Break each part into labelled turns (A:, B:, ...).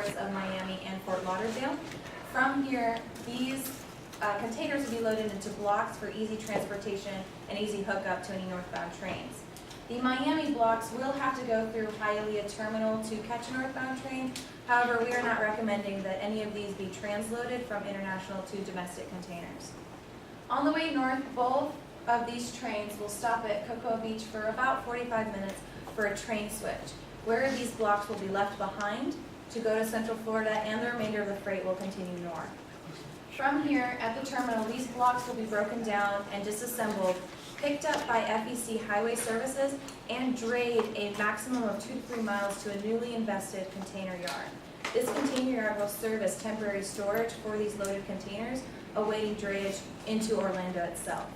A: ports of Miami and Fort Lauderdale. From here, these containers will be loaded into blocks for easy transportation and easy hookup to any northbound trains. The Miami blocks will have to go through Hialeah Terminal to catch a northbound train. However, we are not recommending that any of these be transloaded from international to domestic containers. On the way north, both of these trains will stop at Cocoa Beach for about 45 minutes for a train switch, where these blocks will be left behind to go to Central Florida, and the remainder of the freight will continue north. From here, at the terminal, these blocks will be broken down and disassembled, picked up by FEC Highway Services, and drayed a maximum of 2 to 3 miles to a newly invested container yard. This container yard will serve as temporary storage for these loaded containers, awaiting drayage into Orlando itself.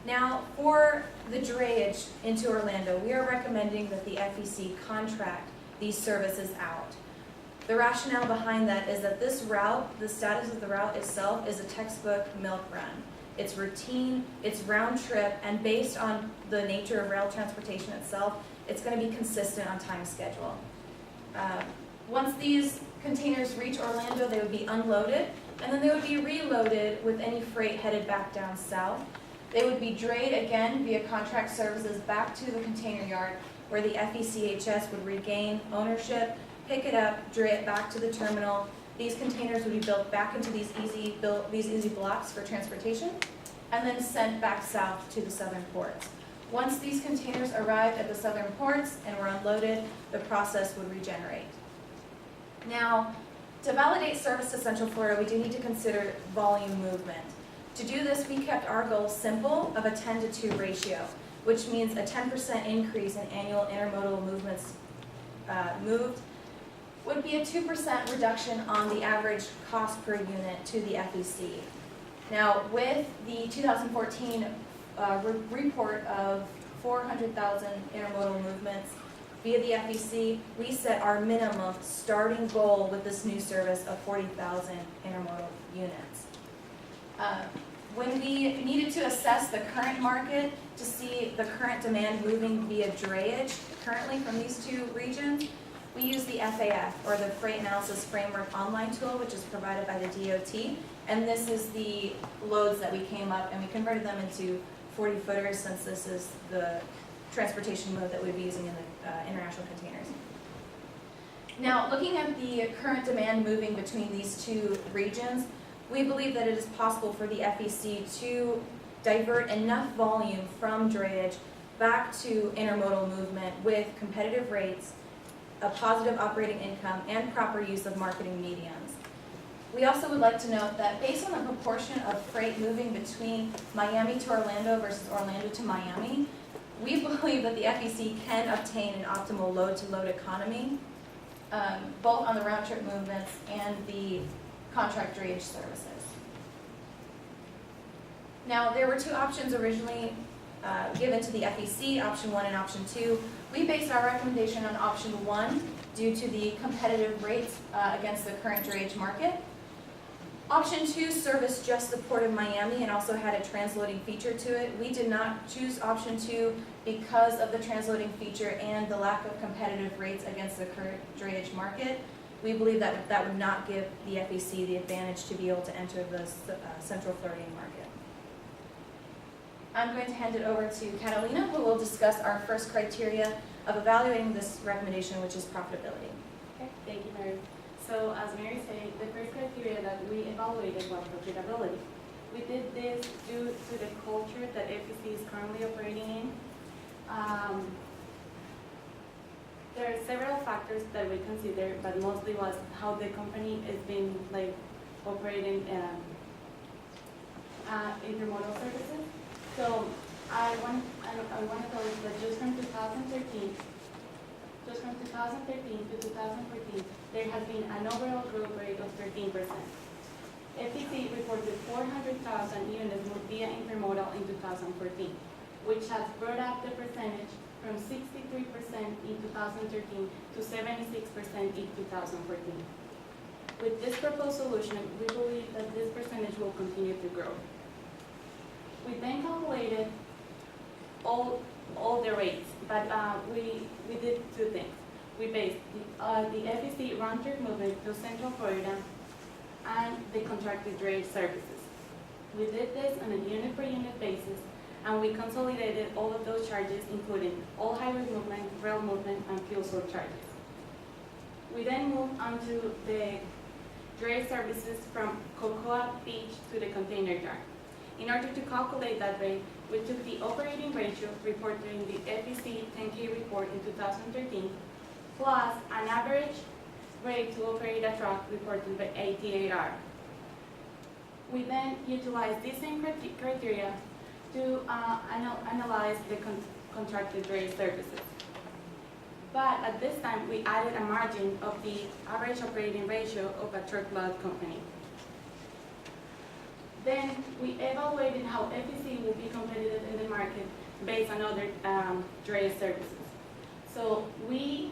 A: Now, for the drayage into Orlando, we are recommending that the FEC contract these services out. The rationale behind that is that this route, the status of the route itself, is a textbook milk run. It's routine, it's round trip, and based on the nature of rail transportation itself, it's going to be consistent on time schedule. Once these containers reach Orlando, they would be unloaded, and then they would be reloaded with any freight headed back down south. They would be drayed again via contract services back to the container yard, where the FECHS would regain ownership, pick it up, dray it back to the terminal. These containers would be built back into these easy blocks for transportation, and then sent back south to the southern ports. Once these containers arrived at the southern ports and were unloaded, the process would regenerate. Now, to validate service to Central Florida, we do need to consider volume movement. To do this, we kept our goal simple of a 10-to-2 ratio, which means a 10% increase in annual intermodal movements moved would be a 2% reduction on the average cost per unit to the FEC. Now, with the 2014 report of 400,000 intermodal movements via the FEC, we set our minimum starting goal with this new service of 40,000 intermodal units. When we needed to assess the current market to see the current demand moving via drayage currently from these two regions, we use the FAF, or the Freight Analysis Framework online tool, which is provided by the DOT, and this is the loads that we came up, and we converted them into 40 footers since this is the transportation mode that we'd be using in the international containers. Now, looking at the current demand moving between these two regions, we believe that it is possible for the FEC to divert enough volume from drayage back to intermodal movement with competitive rates, a positive operating income, and proper use of marketing mediums. We also would like to note that based on the proportion of freight moving between Miami to Orlando versus Orlando to Miami, we believe that the FEC can obtain an optimal load-to-load economy, both on the round-trip movements and the contract drayage services. Now, there were two options originally given to the FEC, option 1 and option 2. We based our recommendation on option 1 due to the competitive rates against the current drayage market. Option 2 serviced just the Port of Miami and also had a transloading feature to it. We did not choose option 2 because of the transloading feature and the lack of competitive rates against the current drayage market. We believe that that would not give the FEC the advantage to be able to enter the Central Floridian market. I'm going to hand it over to Catalina, who will discuss our first criteria of evaluating this recommendation, which is profitability.
B: Okay, thank you, Mary. So, as Mary said, the first criteria that we evaluated was profitability. We did this due to the culture that FEC is currently operating in. There are several factors that we consider, but mostly was how the company has been operating intermodal services. So I want to tell you that just from 2013 to 2014, there has been an overall growth rate of 13%. FEC reported 400,000 units moved via intermodal in 2014, which has brought up the percentage from 63% in 2013 to 76% in 2014. With this proposed solution, we believe that this percentage will continue to grow. We then calculated all the rates, but we did two things. we based the FEC round trip movement to Central Florida and the contracted drayage services. We did this on a unit-per-unit basis, and we consolidated all of those charges, including all highway movement, rail movement, and fuel surcharges. We then moved on to the drayage services from Cocoa Beach to the container yard. In order to calculate that rate, we took the operating ratio reported in the FEC 10K report in 2013, plus an average rate to operate a truck reported by ATAR. We then utilized these same criteria to analyze the contracted drayage services. But at this time, we added a margin of the average operating ratio of a truckload company. Then we evaluated how FEC will be competitive in the market based on other drayage services. So we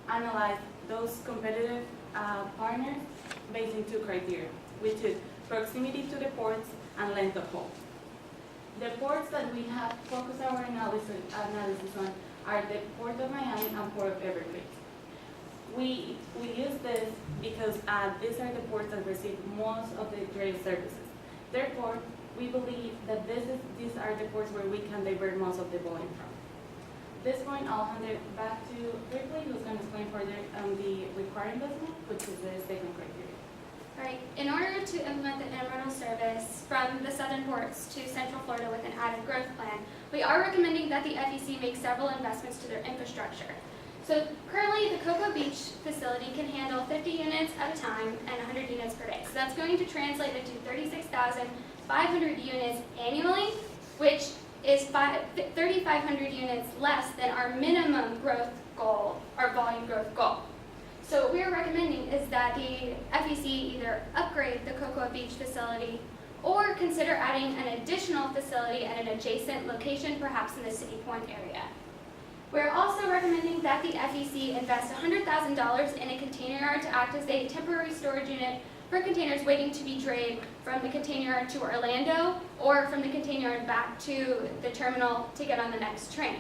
B: analyzed those competitive partners based on two criteria, which is proximity to the ports and length of haul. The ports that we have focused our analysis on are the Port of Miami and Port of Everglades. We use this because these are the ports that receive most of the drayage services. Therefore, we believe that these are the ports where we can divert most of the volume from. At this point, I'll hand it back to Ripley, who's going to explain further the required investment, which is the second criteria.
C: All right. In order to implement the intermodal service from the southern ports to Central Florida with an added growth plan, we are recommending that the FEC make several investments to their infrastructure. So currently, the Cocoa Beach facility can handle 50 units at a time and 100 units per day. So that's going to translate into 36,500 units annually, which is 3,500 units less than our minimum growth goal, our volume growth goal. So what we are recommending is that the FEC either upgrade the Cocoa Beach facility or consider adding an additional facility at an adjacent location, perhaps in the City Point area. We're also recommending that the FEC invest $100,000 in a container yard to act as a temporary storage unit for containers waiting to be drayed from the container yard to Orlando or from the container yard back to the terminal to get on the next train.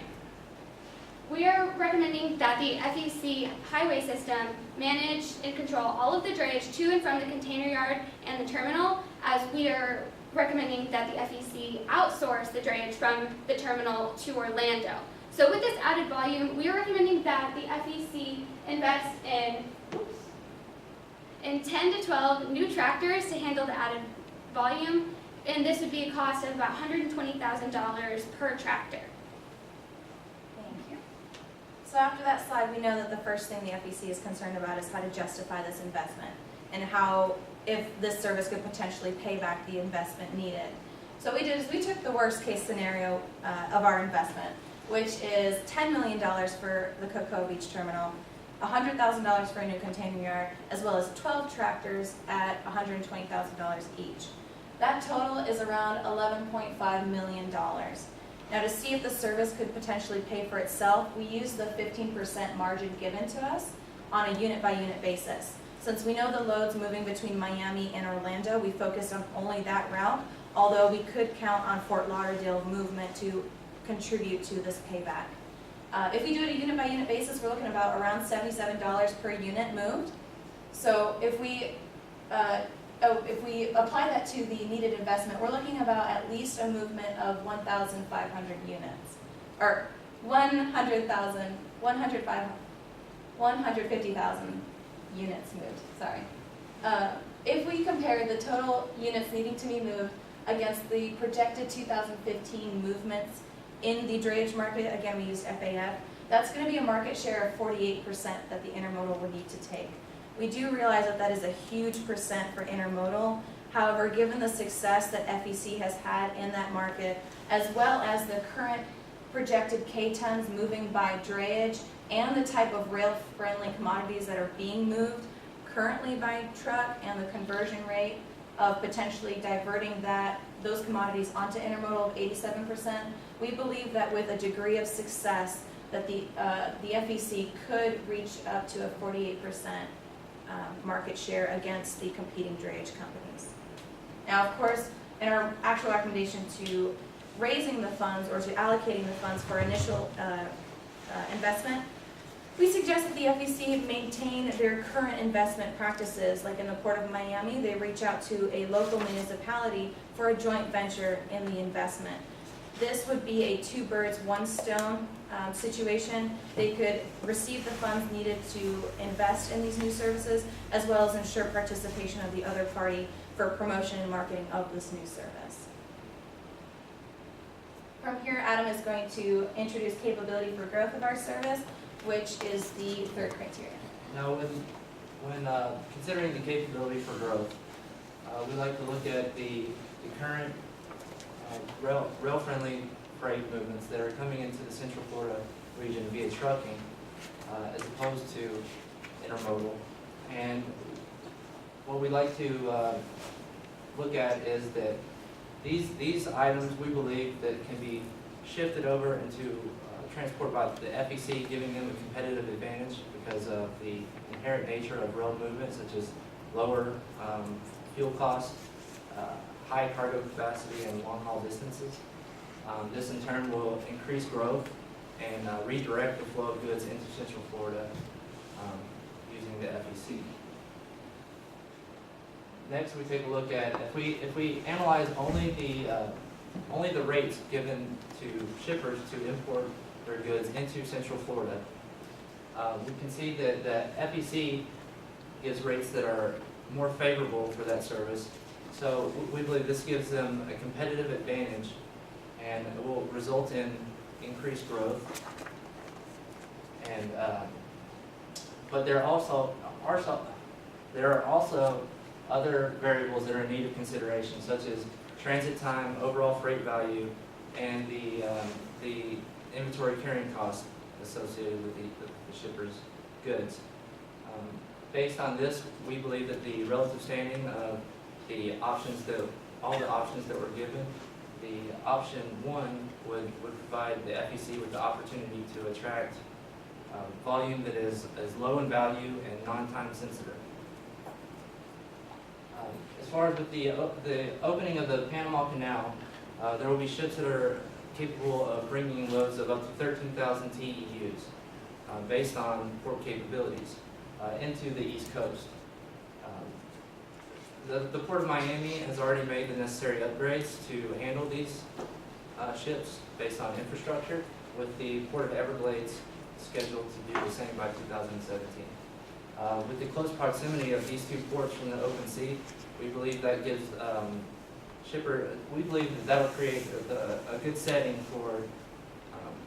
C: We are recommending that the FEC highway system manage and control all of the drayage to and from the container yard and the terminal, as we are recommending that the FEC outsource the drayage from the terminal to Orlando. So with this added volume, we are recommending that the FEC invest in 10 to 12 new tractors to handle the added volume, and this would be a cost of about $120,000 per tractor.
A: Thank you. So after that slide, we know that the first thing the FEC is concerned about is how to justify this investment and how, if this service could potentially pay back the investment needed. So what we did is we took the worst case scenario of our investment, which is $10 million for the Cocoa Beach terminal, $100,000 for a new container yard, as well as 12 tractors at $120,000 each. That total is around $11.5 million. Now, to see if the service could potentially pay for itself, we use the 15% margin given to us on a unit-by-unit basis. Since we know the loads moving between Miami and Orlando, we focused on only that route, although we could count on Fort Lauderdale movement to contribute to this payback. If we do it a unit-by-unit basis, we're looking about around $77 per unit moved. So if we apply that to the needed investment, we're looking about at least a movement of 1,500 units, or 150,000 units moved, sorry. If we compare the total units needing to be moved against the projected 2015 movements in the drayage market, again we used FAF, that's going to be a market share of 48% that the intermodal will need to take. We do realize that that is a huge percent for intermodal. However, given the success that FEC has had in that market, as well as the current projected K-tons moving by drayage and the type of rail-friendly commodities that are being moved currently by truck and the conversion rate of potentially diverting those commodities onto intermodal of 87%, we believe that with a degree of success that the FEC could reach up to a 48% market share against the competing drayage companies. Now, of course, in our actual recommendation to raising the funds or to allocating the funds for initial investment, We suggest that the FEC maintain their current investment practices, like in the Port of Miami, they reach out to a local municipality for a joint venture in the investment. This would be a two birds, one stone situation. They could receive the funds needed to invest in these new services, as well as ensure participation of the other party for promotion and marketing of this new service. From here, Adam is going to introduce capability for growth of our service, which is the third criteria.
D: Now, when considering the capability for growth, we like to look at the current rail-friendly freight movements that are coming into the Central Florida region via trucking, as opposed to intermodal. And what we like to look at is that these items, we believe, that can be shifted over into transport by the FEC, giving them a competitive advantage because of the inherent nature of rail movement, such as lower fuel costs, high cargo capacity, and long-haul distances. This in turn will increase growth and redirect the flow of goods into Central Florida using the FEC. Next, we take a look at if we analyze only the rates given to shippers to import their goods into Central Florida, we can see that the FEC gives rates that are more favorable for that service. So we believe this gives them a competitive advantage, and it will result in increased growth. And but there are also other variables that are in need of consideration, such as transit time, overall freight value, and the inventory carrying costs associated with the shipper's goods. Based on this, we believe that the relative standing of all the options that were given, the option 1 would provide the FEC with the opportunity to attract volume that is low in value and non-time sensitive. As far as with the opening of the Panama Canal, there will be ships that are capable of bringing loads of up to 13,000 TEUs based on port capabilities into the East Coast. The Port of Miami has already made the necessary upgrades to handle these ships based on infrastructure, with the Port of Everglades scheduled to do the same by 2017. With the close proximity of these two ports from the open sea, we believe that gives that'll create a good setting for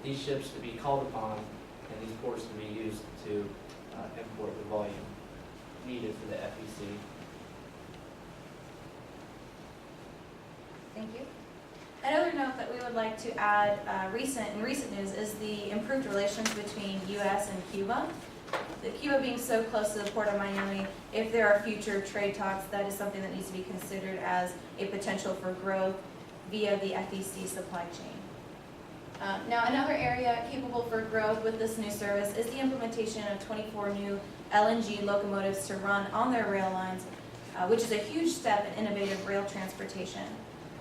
D: these ships to be called upon and these ports to be used to import the volume needed for the FEC.
A: Thank you. Another note that we would like to add in recent news is the improved relations between U.S. and Cuba. Cuba being so close to the Port of Miami, if there are future trade talks, that is something that needs to be considered as a potential for growth via the FEC supply chain. Now, another area capable for growth with this new service is the implementation of 24 new LNG locomotives to run on their rail lines, which is a huge step in innovative rail transportation.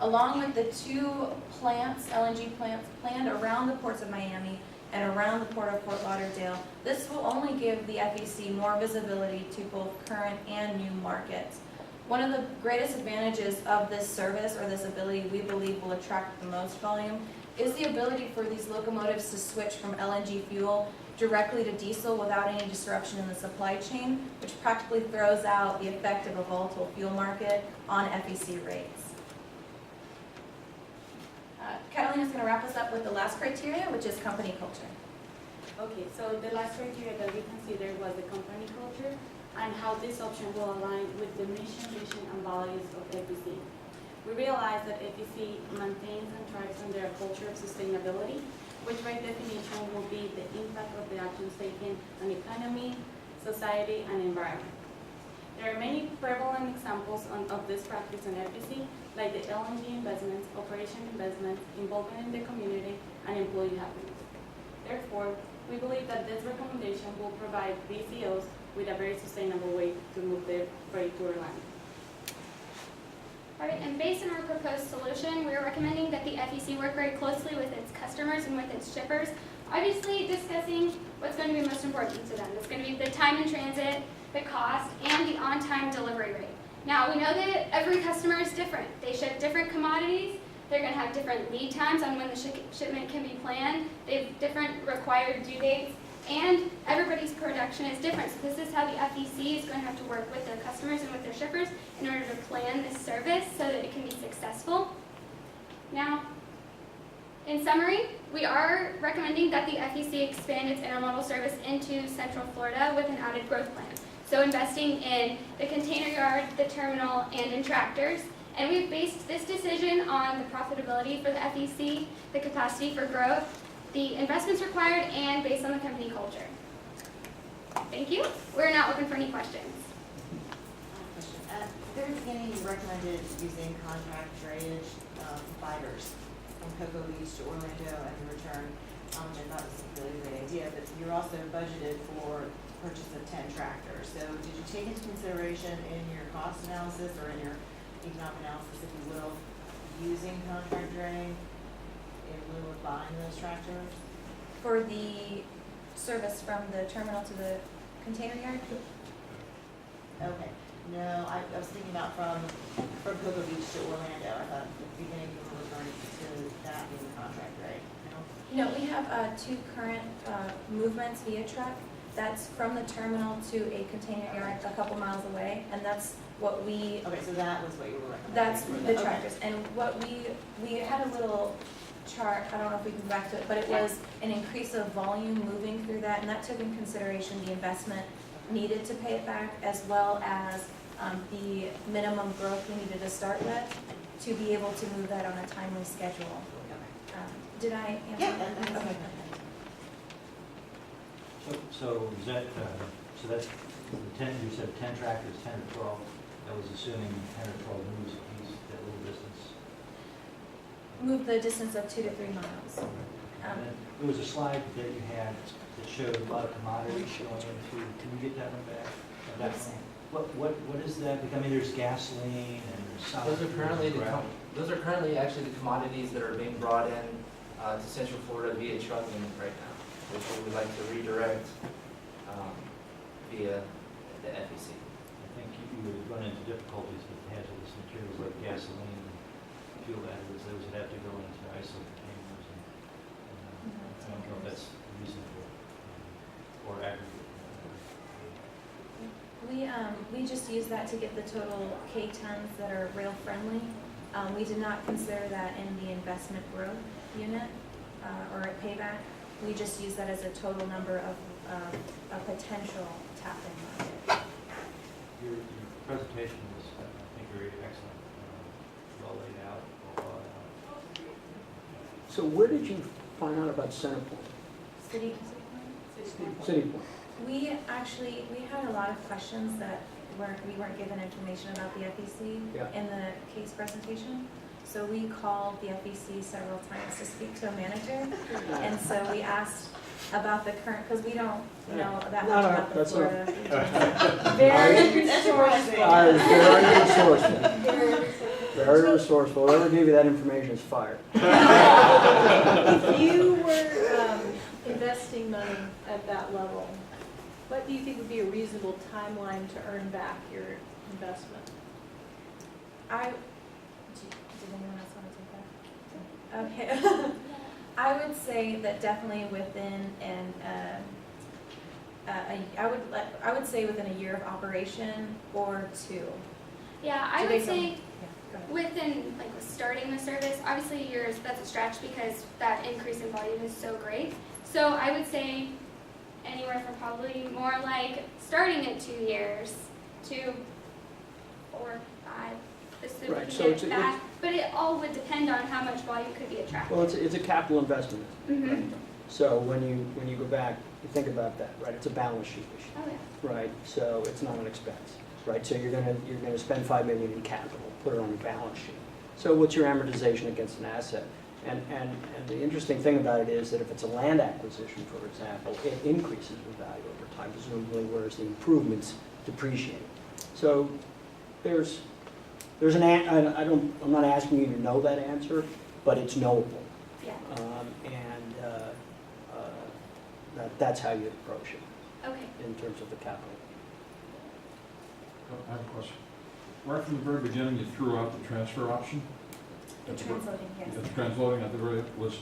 A: Along with the two LNG plants planned around the ports of Miami and around the Port of Fort Lauderdale, this will only give the FEC more visibility to both current and new markets. One of the greatest advantages of this service, or this ability we believe will attract the most volume, is the ability for these locomotives to switch from LNG fuel directly to diesel without any disruption in the supply chain, which practically throws out the effect of a volatile fuel market on FEC rates. Catalina is going to wrap us up with the last criteria, which is company culture.
B: Okay, so the last criteria that we considered was the company culture and how this option will align with the mission, vision, and values of FEC. We realize that FEC maintains and thrives under a culture of sustainability, which by definition will be the impact of the actions taken on economy, society, and environment. There are many prevalent examples of this practice in FEC, like the LNG investments, operation investments, involvement in the community, and employee happiness. Therefore, we believe that this recommendation will provide BCOs with a very sustainable way to move their freight to our land.
C: All right, and based on our proposed solution, we are recommending that the FEC work very closely with its customers and with its shippers Obviously, discussing what's going to be most important to them. It's going to be the time in transit, the cost, and the on-time delivery rate. Now, we know that every customer is different. They ship different commodities. They're going to have different lead times on when the shipment can be planned. They have different required due dates, and everybody's production is different. So this is how the FEC is going to have to work with their customers and with their shippers in order to plan this service so that it can be successful. Now, in summary, we are recommending that the FEC expand its intermodal service into Central Florida with an added growth plan. So investing in the container yard, the terminal, and in tractors. And we've based this decision on the profitability for the FEC, the capacity for growth, the investments required, and based on the company culture. Thank you. We're now open for any questions.
E: Question. At the very beginning, you recommended using contract drayage providers from Cocoa Beach to Orlando and in return, which I thought was a really great idea, but you're also budgeted for purchase of 10 tractors. So did you take into consideration in your cost analysis or in your economic analysis, if you will, using contract draying in lieu of buying those tractors?
A: For the service from the terminal to the container yard?
E: Okay. No, I was thinking about from Cocoa Beach to Orlando. I thought at the beginning you were referring to that being contract draying. No?
A: No, we have two current movements via truck. That's from the terminal to a container yard a couple miles away, and that's what we,
E: Okay, so that was what you were recommending.
A: that's
E: for
A: the
E: okay.
A: tractors. And what we had a little chart, I don't know if we can go back to it, but it was an increase of volume moving through that, and that took in consideration the investment needed to pay it back, as well as the minimum growth we needed to start with to be able to move that on a timely schedule. Did I answer?
E: Yeah, that's
A: Okay.
E: okay.
F: So is that, so that's the 10, you said 10 tractors, 10 or 12, that was assuming 10 or 12 moves a piece, that little distance.
A: Move the distance of 2 to 3 miles.
F: And then there was a slide that you had that showed a lot of commodities going into, can we get that one back? That
A: Yes.
F: one? What is that? I mean, there's gasoline and there's solid.
D: Those are currently actually the commodities that are being brought in to Central Florida via trucking right now, which we would like to redirect via the FEC.
F: I think you would run into difficulties with hazardous materials like gasoline, fuel additives, those would have to go into ISO containers. And I don't know if that's reasonable or aggregate.
A: We just use that to get the total K tons that are rail friendly. We did not consider that in the investment growth unit or a payback. We just use that as a total number of a potential tap-in market.
F: Your presentation was, I think, very excellent, well laid out, well thought out.
G: So where did you find out about Centerpoint?
A: City
G: City Point?
A: We had a lot of questions that we weren't given information about the FEC
G: Yeah.
A: in the case presentation. So we called the FEC several times to speak to a manager. And so we asked about the current, because we don't know that
G: No,
A: much
G: no,
A: about the
G: that's all
A: Florida.
E: Very resourceful.
G: Very resourceful. Very resourceful. Whoever gave you that information is fired.
H: If you were investing money at that level, what do you think would be a reasonable timeline to earn back your investment?
A: Did anyone else want to take that? Okay. I would say that definitely within I would say within a year of operation or 2.
C: Yeah, I
A: Do
C: would
A: they
C: say
A: come- Yeah, go ahead.
C: within, like, starting the service, obviously yours, that's a stretch because that increase in volume is so great. So I would say anywhere from probably more like starting at 2 years to 4, 5, just so we
G: Right,
C: can
G: so
C: get
G: it's
C: it back. But it all would depend on how much volume could be attracted.
G: Well, it's a capital investment.
C: Mm-hmm.
G: So when you go back, you think about that, right? It's a balance sheet issue,
C: Oh, yeah.
G: right? So it's not an expense, right? So you're gonna spend $5 million in capital, put it on your balance sheet. So what's your amortization against an asset? And the interesting thing about it is that if it's a land acquisition, for example, it increases in value over time, presumably, whereas the improvements depreciate. So there's I'm not asking you to know that answer, but it's knowable.
C: Yeah.
G: That's how you approach it
C: Okay.
G: in terms of the capital.
I: I have a question. Right from the very beginning, you threw out the transfer option.
A: The transloading, yes.
I: The transloading at the very, was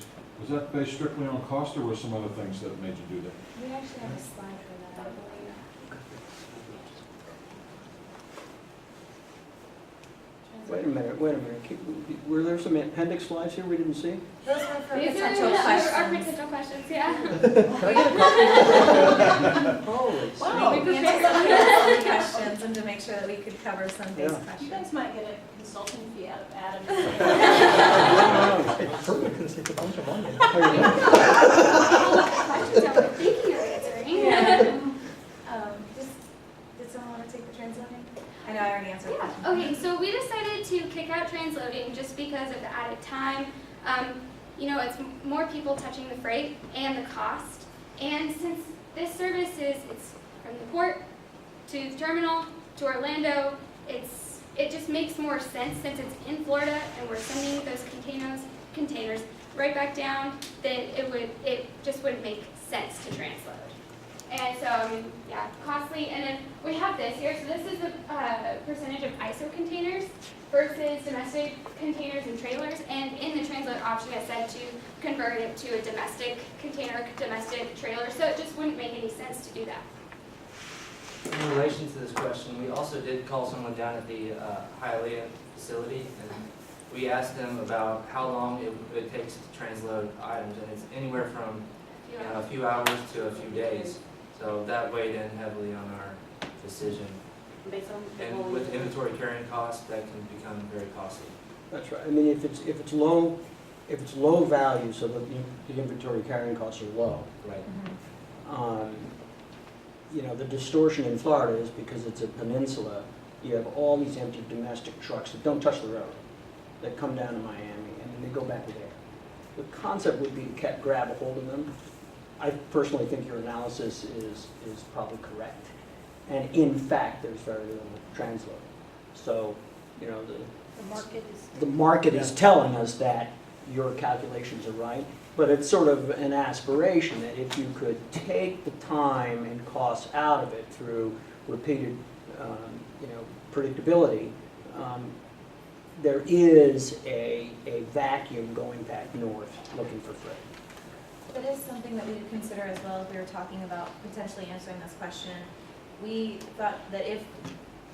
I: that based strictly on cost, or were some other things that made you do that?
A: We actually have a slide for that, I believe.
G: Wait a minute. Were there some appendix slides here we didn't see?
A: Those were for
C: These
A: potential
C: are our
A: questions.
C: potential questions, yeah.
G: Holy
H: Wow.
A: We
C: We
A: answered
C: prepared
A: some of the questions and to make sure that we could cover some of these
G: Yeah.
H: You
A: questions.
H: guys might get a consulting fee out of Adam.
J: Perfect, can take a bunch of money.
C: Questions I was thinking of answering.
A: Did someone want to take the transloading? I know I already answered that.
C: Yeah, okay, so we decided to kick out transloading just because of the added time. You know, it's more people touching the freight and the cost. And since this service it's from the port to the terminal to Orlando, it just makes more sense since it's in Florida and we're sending those containers right back down, then it just wouldn't make sense to transload. And so, yeah, costly. And then we have this here. So this is the percentage of ISO containers versus domestic containers and trailers. And in the transload option, it said to convert it to a domestic container, domestic trailer. So it just wouldn't make any sense to do that.
D: In relation to this question, we also did call someone down at the Hialeah facility, and we asked them about how long it takes to transload items, and it's anywhere from a few hours to a few days. So that weighed in heavily on our decision.
B: Based on the
D: And
B: volume.
D: with inventory carrying costs, that can become very costly.
G: That's right. I mean, if it's low value, so that the inventory carrying costs are low.
D: Right.
G: You know, the distortion in Florida is because it's a peninsula. You have all these empty domestic trucks that don't touch the road, that come down to Miami, and then they go back there. The concept would be to grab a hold of them. I personally think your analysis is probably correct. And in fact, there's very little transloading. So, you know, the market is telling us that your calculations are right, but it's sort of an aspiration that if you could take the time and costs out of it through repeated, predictability, there is a vacuum going back north looking for freight.
A: That is something that we would consider as well if we were talking about potentially answering this question. We thought that if,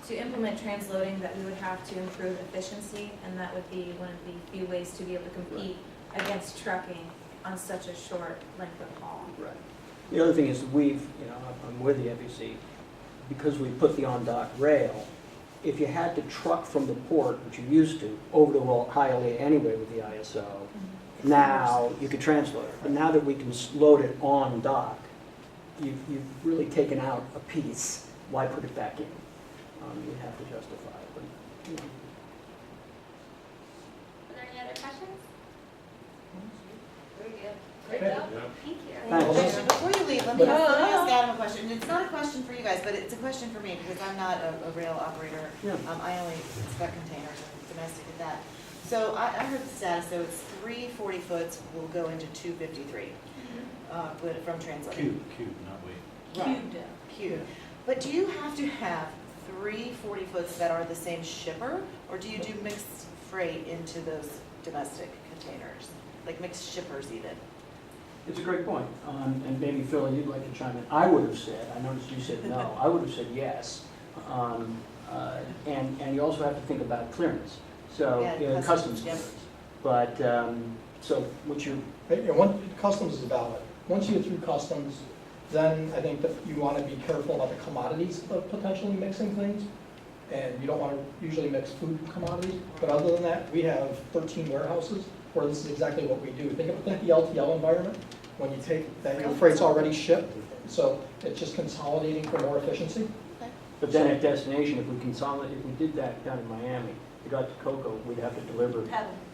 A: to implement transloading, that we would have to improve efficiency, and that would be one of the few ways to be able to compete against trucking on such a short length of haul.
G: Right. The other thing is I'm with the FEC, because we put the on-dock rail, if you had to truck from the port, which you used to, over to Hialeah anyway with the ISO, now you could transload it. But now that we can load it on dock, you've really taken out a piece. Why put it back in? You have to justify it. But,
C: Are there any other questions?
A: Very good.
H: Great job.
C: Thank you.
G: Thanks.
E: Before you leave, let me ask Adam a question. And it's not a question for you guys, but it's a question for me because I'm not a rail operator.
G: Yeah.
E: I only spec containers and domestic at that. So I heard the status, so it's 3 40-foots will go into 253 but from transloading.
F: Cube, not weight.
E: Right. Cube. But do you have to have 3 40-foots that are the same shipper, or do you do mixed freight into those domestic containers? Like mixed shippers even?
G: It's a great point. And maybe Phil, you'd like to chime in. I would have said, I noticed you said no, I would have said yes. And you also have to think about clearance. So,
E: Yeah,
G: customs
E: yep.
G: clearance. But, so what's your,
J: Customs is valid. Once you get through customs, then I think that you want to be careful about the commodities of potentially mixing things. And you don't want to usually mix food commodities. But other than that, we have 13 warehouses where this is exactly what we do. Think the LTL environment, when you take that, your freight's already shipped. So it's just consolidating for more efficiency.
G: but then at destination, if we did that down in Miami, we got to Cocoa, we'd have to deliver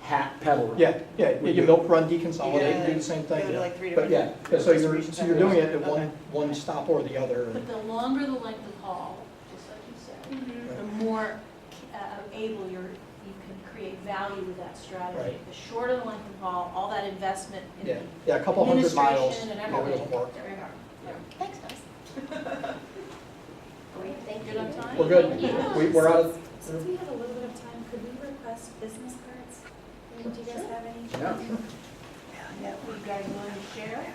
G: pedal.
J: Yeah, you milk run,
E: You
J: deconsolidate,
E: gotta
J: do the same
E: Go
J: thing.
E: to like 3
J: But
E: different.
J: yeah, so you're
E: distribution
J: doing it
E: centers.
J: at one stop or the other.
H: But the longer the length of haul, just like you said,
C: Mhm.
H: the more able you can create value with that strategy.
J: Right.
H: The shorter the length of haul, all that investment in
J: Yeah, a couple hundred miles,
H: administration and
J: it
H: everything.
J: doesn't work.
H: There we are. Good on time?
J: We're good. We're out of,
A: Since we have a little bit of time, could we request business cards? Do you guys have any?
J: yeah.
B: You guys want to share?